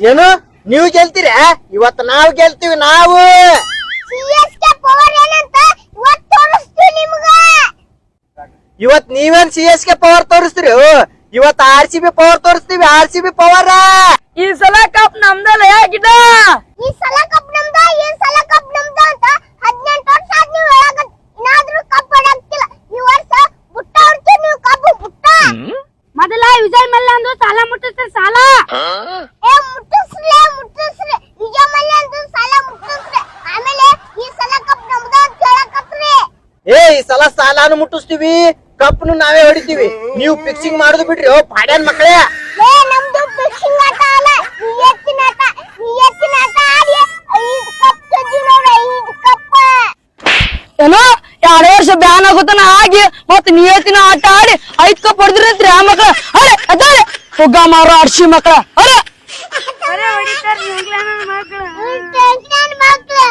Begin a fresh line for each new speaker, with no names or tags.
ಏನು ನೀವು ಗೆಲ್ತೀರ? ಇವತ್ತು ನಾವು ಗೆಲ್ತೀವಿ. ನಾವು ಇವತ್ ನೀವೇನ್ CSK ಪವರ್ ತೋರಿಸ್ತೀರಿ? ಇವತ್ತು RCB ಪವರ್ ತೋರಿಸ್ತೀವಿ. RCB power.
ಈ ಸಲ ಕಪ್ ನಮ್ದಲ್ಲ ಗಿಡ.
ಈ ಸಲ ಕಪ್ ನಮ್ದ, ಈ ಸಲ ಕಪ್ ನಮ್ದ ಅಂತ 18 ವರ್ಷ ಆದ್ ನೀವು ಹೇಳಕ ಏನಾದ್ರೂ ಕಪ್ ಹೊಡಕ್ತಿಲ್ಲ. ಈ ವರ್ಷ ಬುಟ್ಟ ಹೊಡ್ತೀವಿ ನೀವು, ಕಪ್ ಬುಟ್ಟ.
ಮೊದಲ ವಿಜಯ್ ಮಲ್ಯ ಅಂದ್ರು ಸಾಲ ಮುಟ್ಟಿಸ್ತಾರೆ ಸಾಲ.
ಏ ಮುಟ್ಟಿಸ್ರೆ ವಿಜಯ್ ಮಲ್ಯ ಅಂದ್ರು ಸಾಲ ಮುಟ್ಟಿಸ್ರೆ. ಆಮೇಲೆ ಈ ಸಲ ಕಪ್ ನಮ್ದ ಅಂತ ಹೇಳಕತ್ರಿ.
ಈ ಸಲ ಸಾಲಾನು ಮುಟ್ಟಿಸ್ತೀವಿ, ಕಪ್ನು ನಾವೇ ಹೊಡಿತೀವಿ. ನೀವು ಫಿಕ್ಸಿಂಗ್ ಮಾಡುದು ಬಿಡ್ರಿ. ಪಾಡ್ಯಾನ್ ಮಕ್ಕಳೇ,
ನಮ್ದು ಫಿಕ್ಸಿಂಗ್ ಆಟ ಅಲ್ಲ, ನಿಯತ್ತಿನ ಆಟ. ನಿಯತ್ತಿನ ಆಟ ಆಡಿ 5 ಕಪ್ ತೆಗಿವಿ ನೋಡ, 5 ಕಪ್.
ಏನೋ 2 ವರ್ಷ ಬ್ಯಾನ್ ಆಗುತ್ತಾನ ಆಗಿ ಮತ್ ನಿಯತ್ತಿನ ಆಟ ಆಡಿ 5 ಕಪ್ ಹೊಡೆದ್ರಿ ಆ ಮಕ್ಳ. ಅರೆ ಅದಾರೆ ಹುಗ್ಗ ಮಾರೋ ಅರ್ಶಿ ಮಕ್ಳ. ಅರೆ
ಟೆನ್ಷನ್ ಮಕ್ಳು